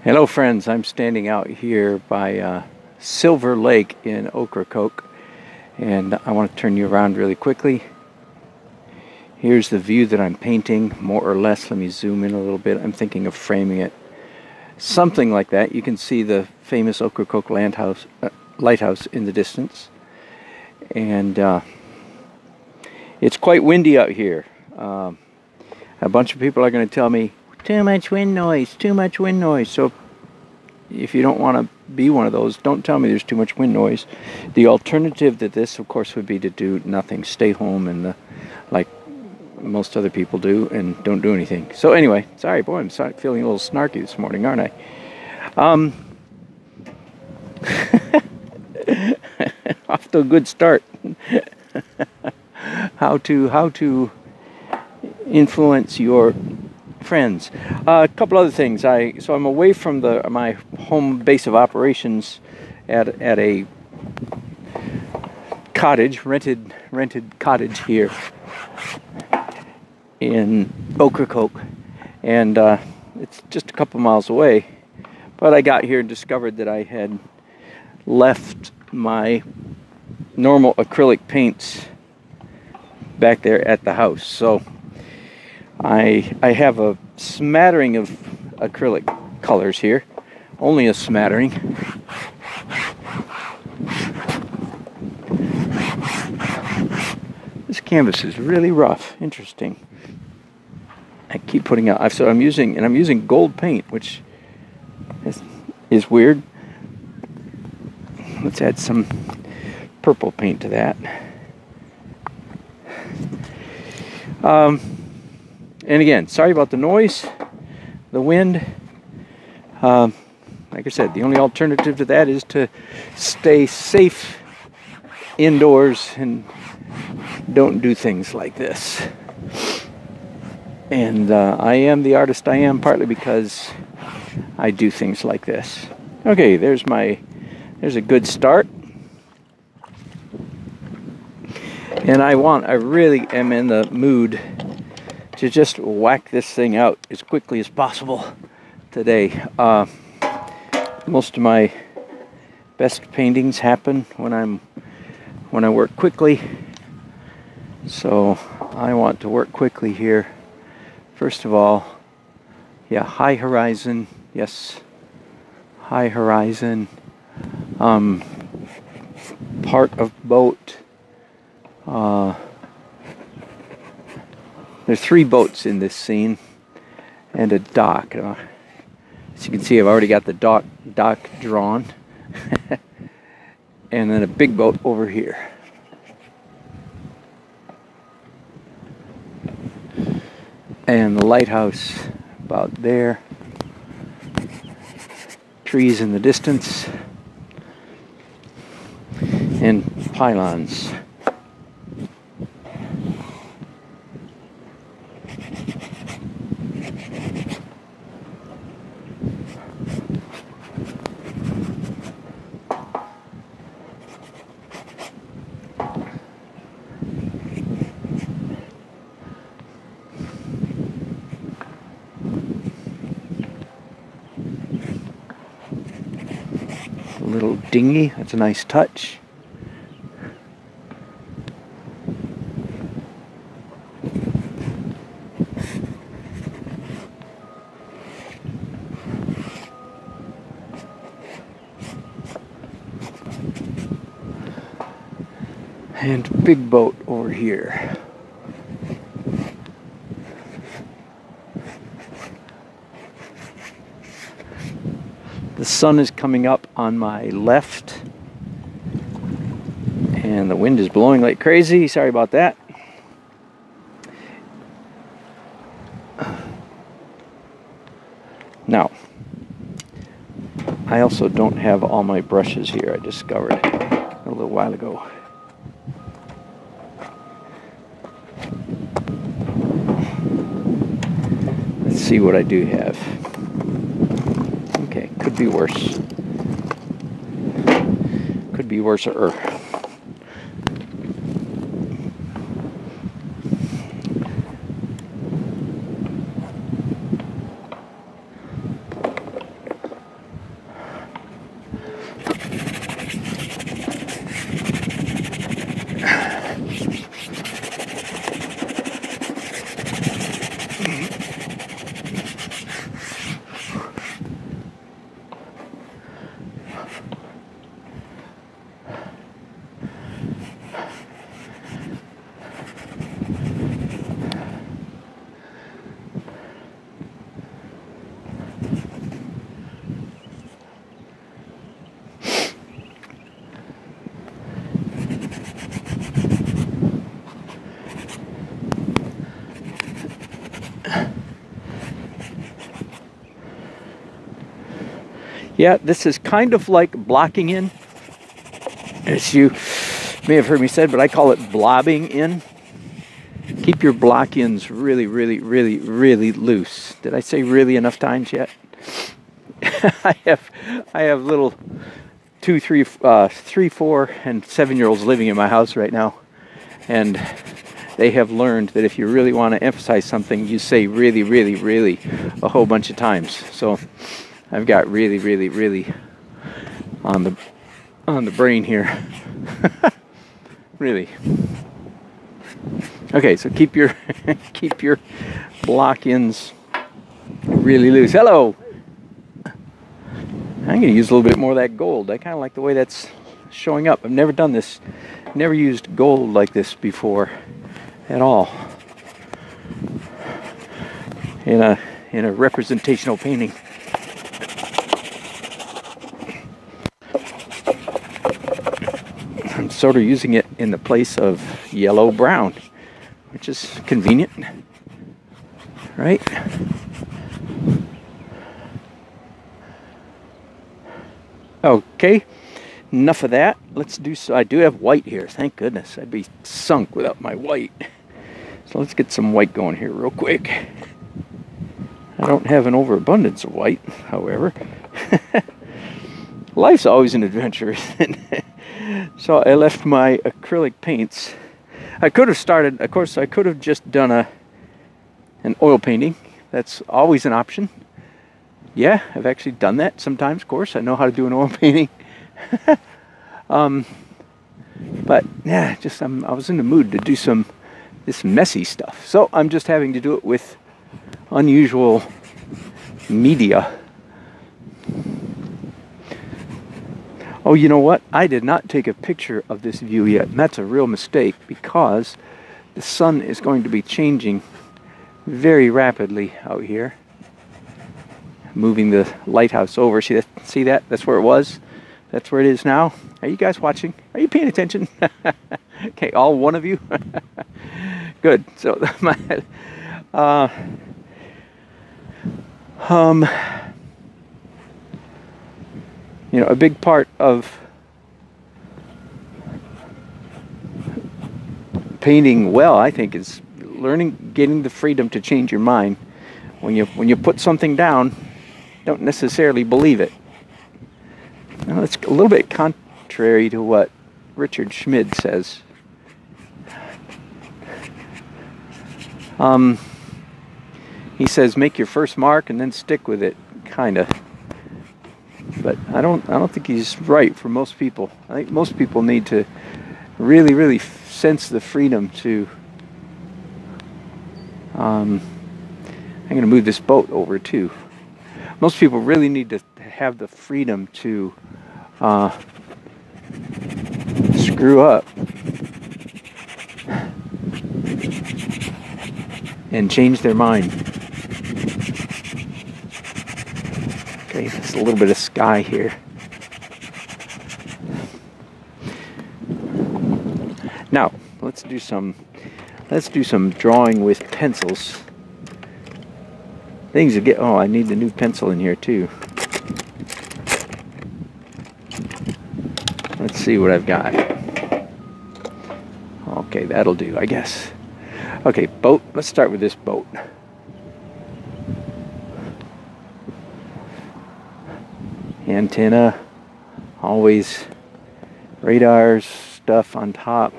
Hello friends, I'm standing out here by Silver Lake in Ocracoke, and I want to turn you around really quickly. Here's the view that I'm painting, more or less. Let me zoom in a little bit. I'm thinking of framing it. Something like that. You can see the famous Ocracoke lighthouse in the distance. And it's quite windy out here. A bunch of people are going to tell me, too much wind noise, too much wind noise. So if you don't want to be one of those, don't tell me there's too much wind noise. The alternative to this, of course, would be to do nothing. Stay home and like most other people do and don't do anything. So anyway, sorry, boy, I'm feeling a little snarky this morning, aren't I? Off to a good start. How to influence your friends. A couple other things. So I'm away from my home base of operations at a cottage, rented cottage here in Ocracoke, and it's just a couple miles away. But I got here and discovered that I had left my normal acrylic paints back there at the house. So I have a smattering of acrylic colors here, only a smattering. This canvas is really rough. Interesting. I keep putting out. So I'm using gold paint, which is weird. Let's add some purple paint to that. And again, sorry about the noise, the wind. Like I said, the only alternative to that is to stay safe indoors and don't do things like this. And I am the artist I am partly because I do things like this. Okay, there's a good start. And I really am in the mood to just whack this thing out as quickly as possible today. Most of my best paintings happen when I work quickly. So I want to work quickly here. First of all, yeah, high horizon. Yes, high horizon. Part of boat. There's 3 boats in this scene and a dock. As you can see, I've already got the dock drawn. And then a big boat over here. And the lighthouse about there. Trees in the distance. And pylons. Little dinghy, that's a nice touch. And big boat over here. The sun is coming up on my left, and the wind is blowing like crazy. Sorry about that. Now, I also don't have all my brushes here. I discovered a little while ago. Let's see what I do have. Okay, could be worse. Could be worse-er. Yeah, this is kind of like blocking in, as you may have heard me said, but I call it blobbing in. Keep your block ins really, really, really, really loose. Did I say really enough times yet? I have little 2, 3, 3, 4, and 7-year-olds living in my house right now, and they have learned that if you really want to emphasize something, you say really, really, really a whole bunch of times. So I've got really, really, really on the brain here. Really. Okay, so keep your keep your block ins really loose. Hello. I'm going to use a little bit more of that gold. I kind of like the way that's showing up. I've never done this, never used gold like this before at all in a representational painting. I'm sort of using it in the place of yellow brown, which is convenient, right? Okay, enough of that. Let's do so. I do have white here. Thank goodness. I'd be sunk without my white. So let's get some white going here real quick. I don't have an overabundance of white, however. Life's always an adventure, isn't it? So I left my acrylic paints. I could have started, of course, I could have just done an oil painting. That's always an option. Yeah, I've actually done that sometimes, of course. I know how to do an oil painting. But yeah, I was in the mood to do this messy stuff. So I'm just having to do it with unusual media. Oh, you know what? I did not take a picture of this view yet, and that's a real mistake because the sun is going to be changing very rapidly out here. Moving the lighthouse over. See that? That's where it was. That's where it is now. Are you guys watching? Are you paying attention? Okay, all one of you. Good. So you know, a big part of painting well, I think, is getting the freedom to change your mind. When you put something down, don't necessarily believe it. Now, it's a little bit contrary to what Richard Schmid says. He says make your first mark and then stick with it, kinda. But I don't think he's right for most people. I think most people need to really, really sense the freedom to. I'm going to move this boat over too. Most people really need to have the freedom to screw up and change their mind. Okay, there's a little bit of sky here. Now, let's do some drawing with pencils. Things to get. Oh, I need the new pencil in here too. Let's see what I've got. Okay, that'll do, I guess. Okay, boat. Let's start with this boat. Antenna, always radars, stuff on top.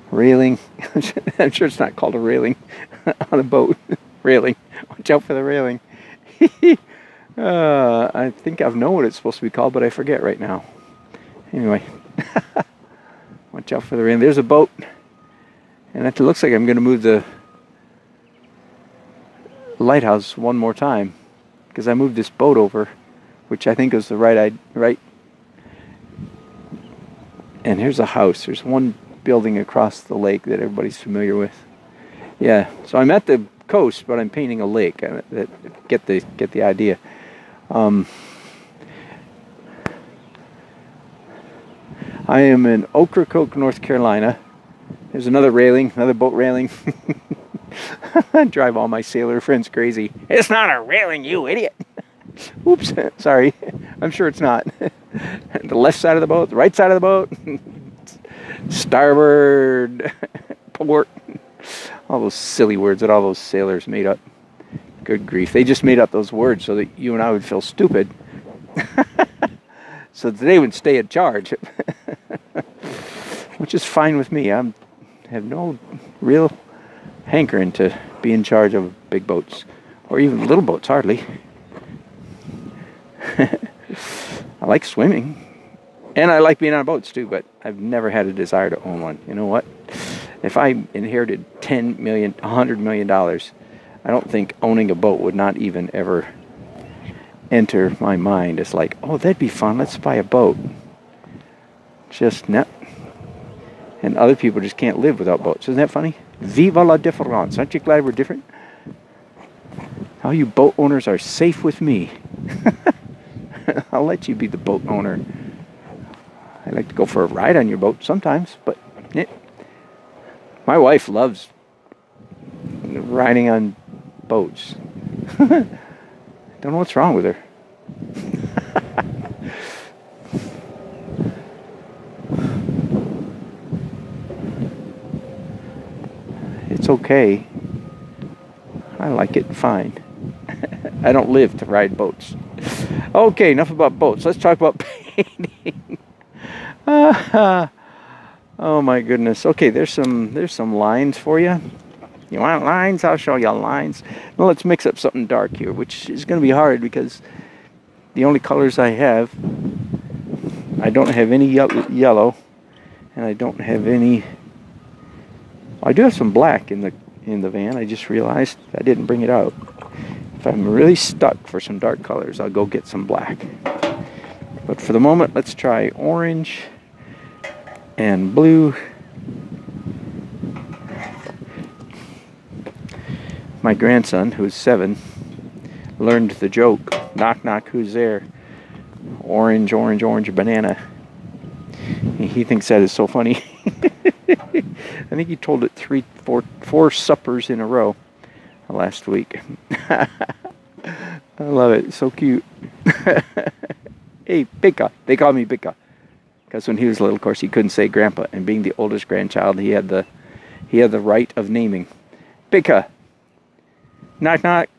Railing. I'm sure it's not called a railing on a boat. Railing. Watch out for the railing. I think I've known what it's supposed to be called, but I forget right now. Anyway. Watch out for the railing. There's a boat. And it looks like I'm going to move the lighthouse one more time. Because I moved this boat over, which I think is the right. And here's a house. There's one building across the lake that everybody's familiar with. Yeah, so I'm at the coast, but I'm painting a lake. Get the idea. I am in Ocracoke, North Carolina. There's another railing, another boat railing. I drive all my sailor friends crazy. It's not a railing, you idiot. Oops, sorry. I'm sure it's not. The left side of the boat, the right side of the boat, starboard, port. All those silly words that all those sailors made up. Good grief. They just made up those words so that you and I would feel stupid. So that they would stay in charge. Which is fine with me. I have no real hankering to be in charge of big boats. Or even little boats, hardly. I like swimming. And I like being on boats too, but I've never had a desire to own one. You know what? If I inherited $10 million, $100 million, I don't think owning a boat would not even ever enter my mind. It's like, oh, that'd be fun. Let's buy a boat. Just not. And other people just can't live without boats. Isn't that funny? Viva la différence. Aren't you glad we're different? All you boat owners are safe with me. I'll let you be the boat owner. I like to go for a ride on your boat sometimes, but my wife loves riding on boats. Don't know what's wrong with her. It's okay. I like it fine. I don't live to ride boats. Okay, enough about boats. Let's talk about painting. Oh my goodness. Okay, there's some lines for you. You want lines? I'll show you lines. Well, let's mix up something dark here, which is going to be hard because the only colors I don't have any yellow, and I don't have any. I do have some black in the van. I just realized I didn't bring it out. If I'm really stuck for some dark colors, I'll go get some black. But for the moment, let's try orange and blue. My grandson, who's 7, learned the joke, knock, knock, who's there? Orange, orange, orange, banana. He thinks that is so funny. I think he told it four suppers in a row last week. I love it. So cute. Hey, Pika. They call me Pika. Because when he was little, of course, he couldn't say grandpa. And being the oldest grandchild, he had the right of naming. Pika. Knock, knock.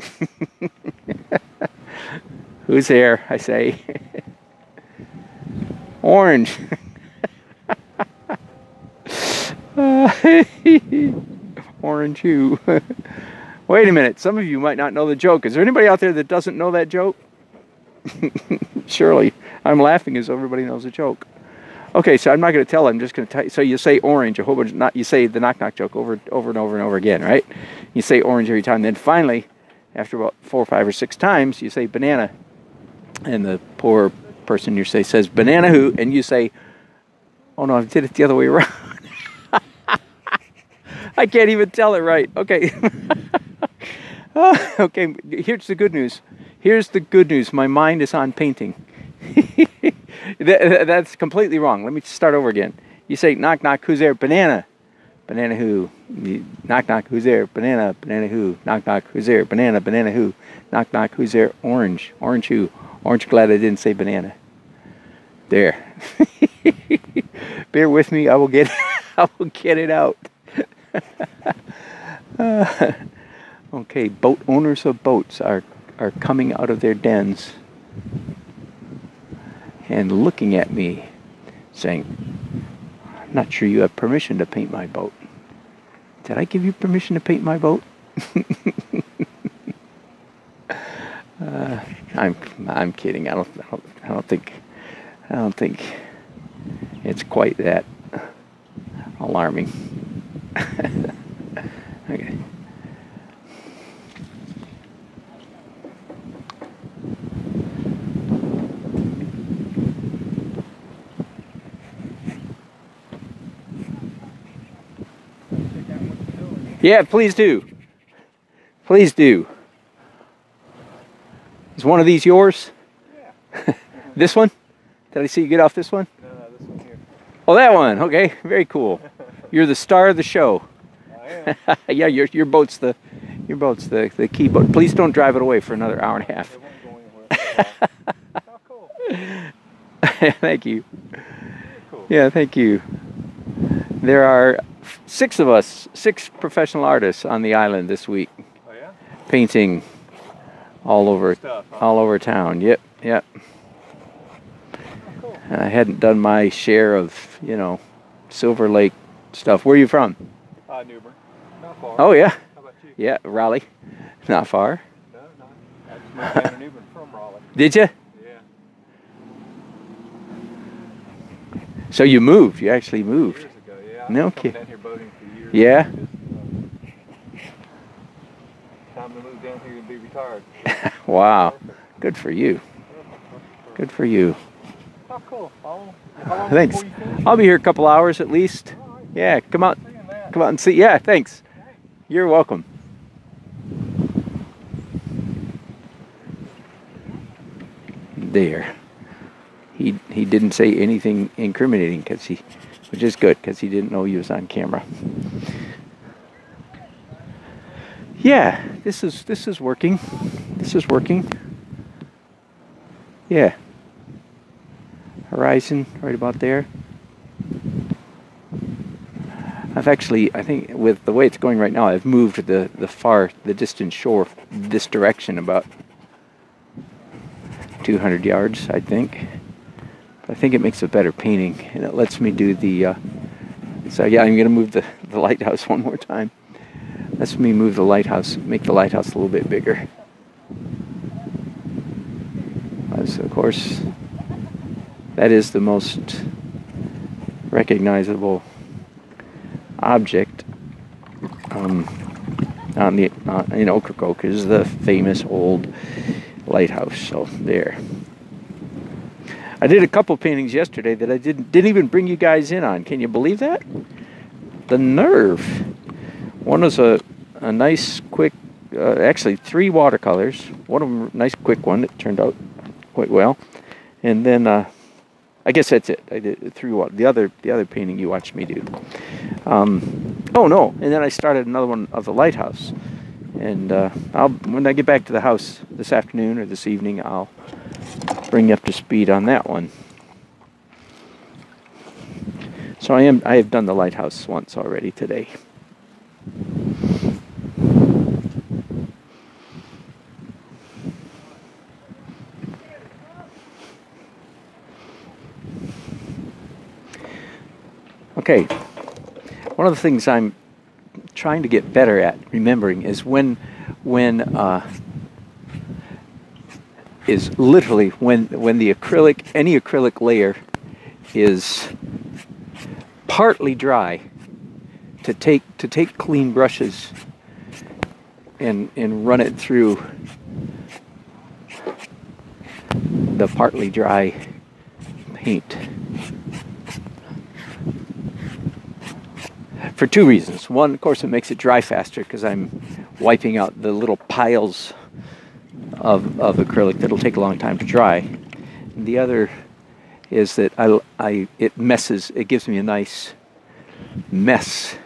Who's there? I say. Orange. Orange who? Wait a minute. Some of you might not know the joke. Is there anybody out there that doesn't know that joke? Surely. I'm laughing as though everybody knows the joke. Okay, so I'm not going to tell. I'm just going to tell you. So you say orange a whole bunch. You say the knock knock joke over and over and over again, right? You say orange every time. Then finally, after about 4 or 5 or 6 times, you say banana, and the poor person you say says banana who, and you say, oh no, I did it the other way around. I can't even tell it right. Okay. Okay, here's the good news. Here's the good news. My mind is on painting. That's completely wrong. Let me start over again. You say, knock, knock, who's there? Banana. Banana who? Knock, knock, who's there? Banana, banana who? Knock, knock, who's there? Banana, banana who? Knock, knock, who's there? Orange. Orange who? Orange, glad I didn't say banana. There. Bear with me. I will get it out. Okay, boat owners of boats are coming out of their dens and looking at me saying, I'm not sure you have permission to paint my boat. Did I give you permission to paint my boat? I'm kidding. I don't think it's quite that alarming. Okay. Yeah, please do. Please do. Is one of these yours? Yeah. This one? Did I see you get off this one? No, this one here. Oh, that one. Okay, very cool. You're the star of the show. I am. Yeah, your boat's the key boat. Please don't drive it away for another hour and a half. It won't go How cool. Thank you. Very cool. Yeah, thank you. There are 6 of us, 6 professional artists on the island this week, Oh yeah? painting all over Stuff, huh? all over town. Yep, yep. Oh, cool. And I hadn't done my share of, Silver Lake stuff. Where are you from? Newbern. Not far. Oh yeah, How about you? yeah, Raleigh. Not far. No, not. I just moved down to Newbern from Raleigh. Did you? Yeah. So you moved? You actually moved? Years ago, yeah. No I've been kidding. down here boating for years. Yeah. Just, time to move down here and be retired. Wow. Perfect. Good for you. Perfect. Good for you. Oh, cool. How long Thanks. before you finish? I'll be here a couple hours at least. All right. Yeah, come out. Seeing that. Come out and see. Yeah, thanks. You're welcome. There. He didn't say anything incriminating which is good because he didn't know he was on camera. Yeah, this is working. This is working. Yeah. Horizon right about there. I think with the way it's going right now, I've moved the distant shore this direction about 200 yards, I think. I think it makes a better painting, and it lets me do the. So yeah, I'm gonna move the lighthouse one more time. Lets me move the lighthouse, make the lighthouse a little bit bigger. As of course, that is the most recognizable object in Ocracoke is the famous old lighthouse. So there. I did a couple paintings yesterday that I didn't even bring you guys in on. Can you believe that? The nerve. One was a nice quick, actually 3 watercolors. One of them a nice quick one. It turned out quite well. And then I guess that's it. I did 3 water. The other painting you watched me do. Oh no! And then I started another one of the lighthouse. And when I get back to the house this afternoon or this evening, I'll bring you up to speed on that one. So I have done the lighthouse once already today. Okay. One of the things I'm trying to get better at remembering is when is literally when the any acrylic layer is partly dry, to take clean brushes and run it through the partly dry paint. For 2 reasons. One, of course, it makes it dry faster because I'm wiping out the little piles of acrylic that'll take a long time to dry. And the other is that it gives me a nice mess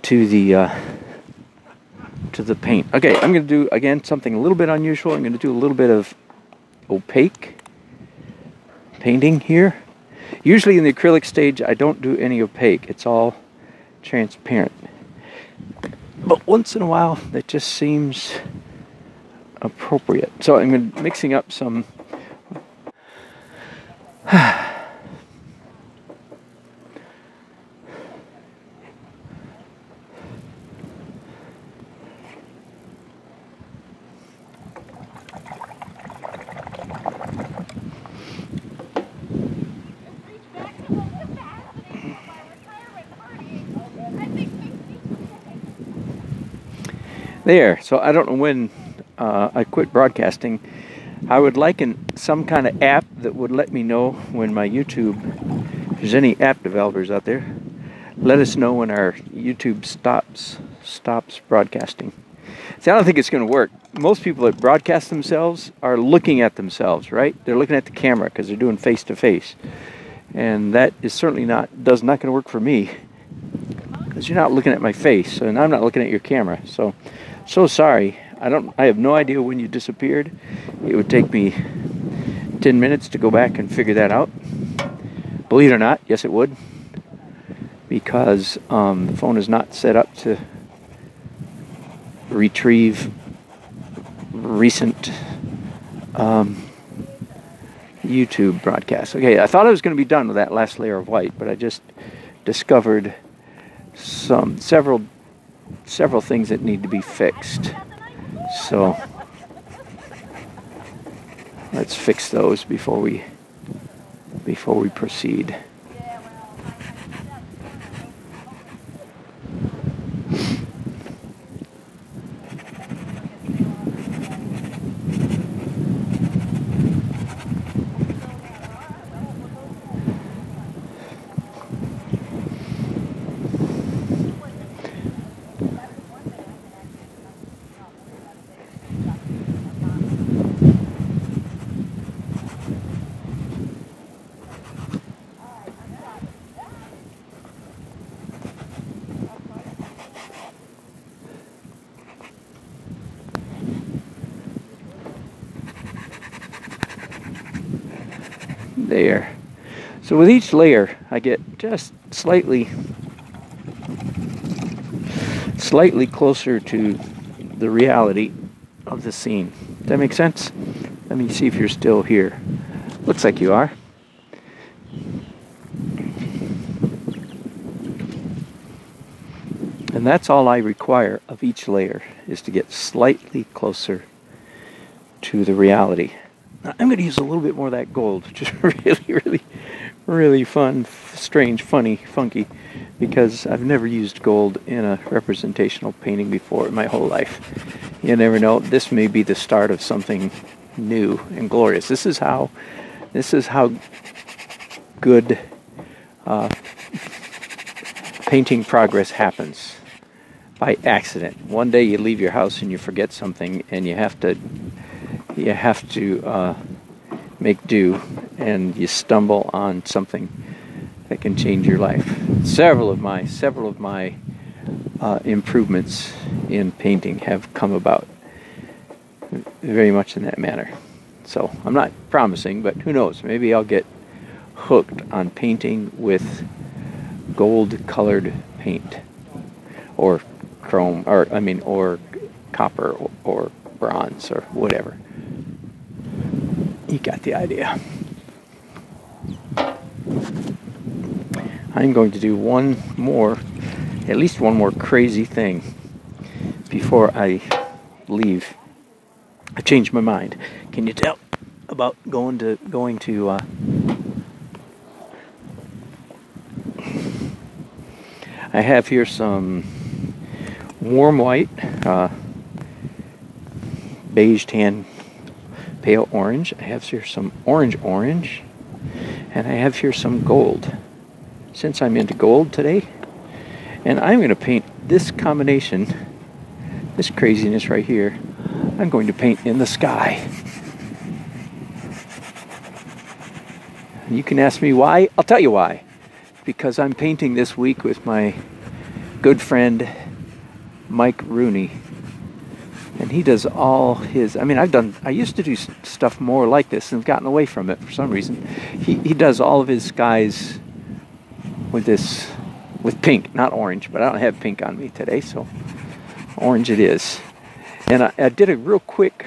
to the paint. Okay, I'm going to do again something a little bit unusual. I'm going to do a little bit of opaque painting here. Usually in the acrylic stage, I don't do any opaque. It's all transparent. But once in a while, that just seems appropriate. So I'm mixing up some. There. So I don't know when I quit broadcasting. I would like some kind of app that would let me know when my YouTube, if there's any app developers out there, let us know when our YouTube stops broadcasting. See, I don't think it's going to work. Most people that broadcast themselves are looking at themselves, right? They're looking at the camera because they're doing face-to-face. And that is certainly not going to work for me, because you're not looking at my face, and I'm not looking at your camera. So sorry. I have no idea when you disappeared. It would take me 10 minutes to go back and figure that out. Believe it or not, yes it would. Because the phone is not set up to retrieve recent YouTube broadcasts. Okay, I thought I was going to be done with that last layer of white, but I just discovered several things that need to be fixed. So let's fix those before we proceed. There. So with each layer, I get just slightly closer to the reality of the scene. Does that make sense? Let me see if you're still here. Looks like you are. And that's all I require of each layer, is to get slightly closer to the reality. Now, I'm going to use a little bit more of that gold, which is really fun, strange, funny, funky, because I've never used gold in a representational painting before in my whole life. You never know, this may be the start of something new and glorious. This is how good painting progress happens. By accident. One day you leave your house and you forget something, and you have to make do, and you stumble on something that can change your life. Several of my improvements in painting have come about very much in that manner. So I'm not promising, but who knows? Maybe I'll get hooked on painting with gold-colored paint, or chrome, or copper, or bronze, or whatever. You got the idea. I'm going to do at least one more crazy thing before I leave. I changed my mind. Can you tell about going to I have here some warm white, beige tan, pale orange. I have here some orange, and I have here some gold. Since I'm into gold today, and I'm going to paint this combination, this craziness right here, I'm going to paint in the sky. You can ask me why. I'll tell you why. Because I'm painting this week with my good friend Mike Rooney, and he does all his, I used to do stuff more like this and have gotten away from it for some reason. He does all of his skies with pink, not orange, but I don't have pink on me today, so orange it is. And I did a real quick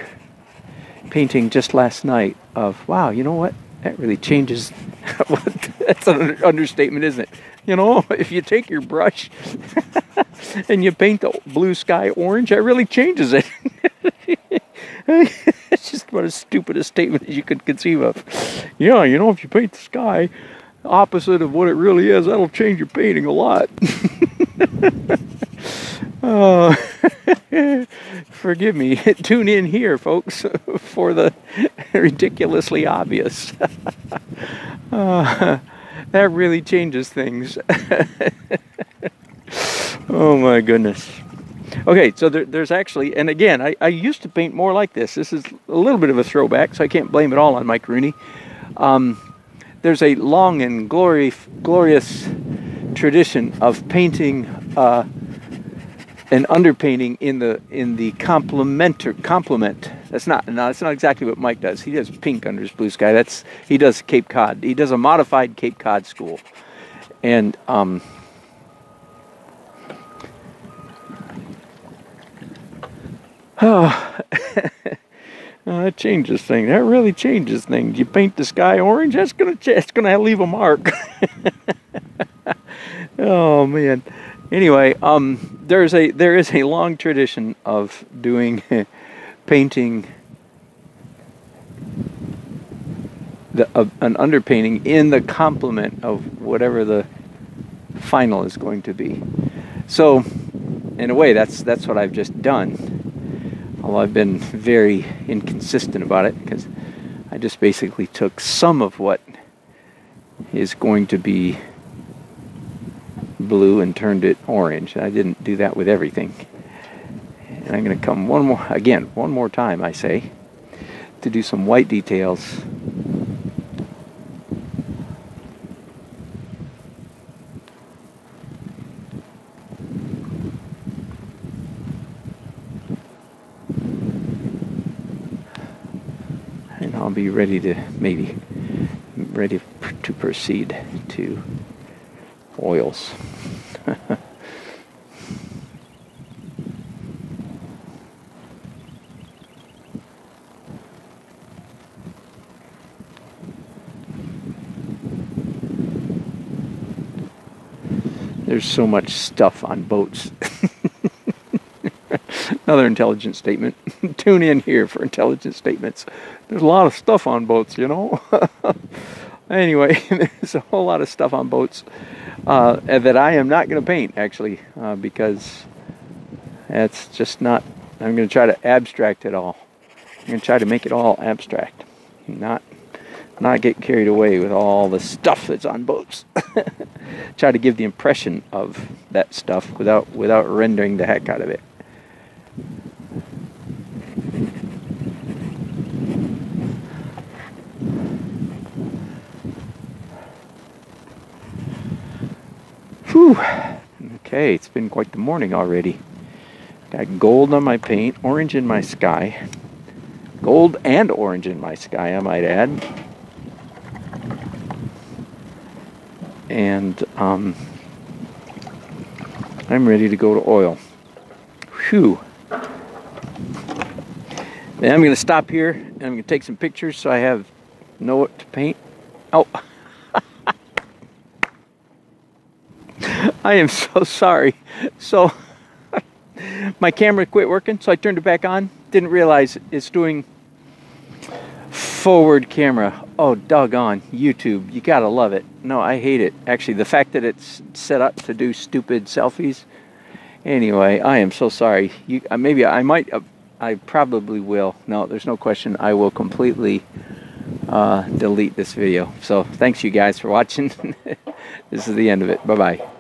painting just last night of, wow, you know what? That really changes. That's an understatement, isn't it? You know, if you take your brush and you paint the blue sky orange, that really changes it. It's just about as stupid a statement as you could conceive of. Yeah, you know, if you paint the sky opposite of what it really is, that'll change your painting a lot. Forgive me. Tune in here, folks, for the ridiculously obvious. That really changes things. Oh my goodness. Okay, so there's actually, and again, I used to paint more like this. This is a little bit of a throwback, so I can't blame it all on Mike Rooney. There's a long and glorious tradition of painting an underpainting in the complement. That's not exactly what Mike does. He does pink under his blue sky. He does Cape Cod. He does a modified Cape Cod school, and that changes things. That really changes things. You paint the sky orange, that's gonna leave a mark. Oh man. Anyway, there is a long tradition of doing painting an underpainting in the complement of whatever the final is going to be. So, in a way, that's what I've just done. Although I've been very inconsistent about it, because I just basically took some of what is going to be blue and turned it orange. I didn't do that with everything. And I'm going to come one more time, I say, to do some white details. And I'll be ready to proceed to oils. There's so much stuff on boats. Another intelligent statement. Tune in here for intelligent statements. There's a lot of stuff on boats, you know. Anyway, there's a whole lot of stuff on boats that I am not going to paint, actually, because that's just not. I'm going to try to abstract it all. I'm going to try to make it all abstract, not get carried away with all the stuff that's on boats. Try to give the impression of that stuff without rendering the heck out of it. Whew. Okay, it's been quite the morning already. Got gold on my paint, orange in my sky. Gold and orange in my sky, I might add. And I'm ready to go to oil. Whew. Then I'm going to stop here and I'm going to take some pictures so I know what to paint. Oh. I am so sorry. So my camera quit working, so I turned it back on. Didn't realize it's doing forward camera. Oh, doggone. YouTube. You gotta love it. No, I hate it. Actually, the fact that it's set up to do stupid selfies. Anyway, I am so sorry. I probably will. No, there's no question. I will completely delete this video. So thanks you guys for watching. This is the end of it. Bye-bye.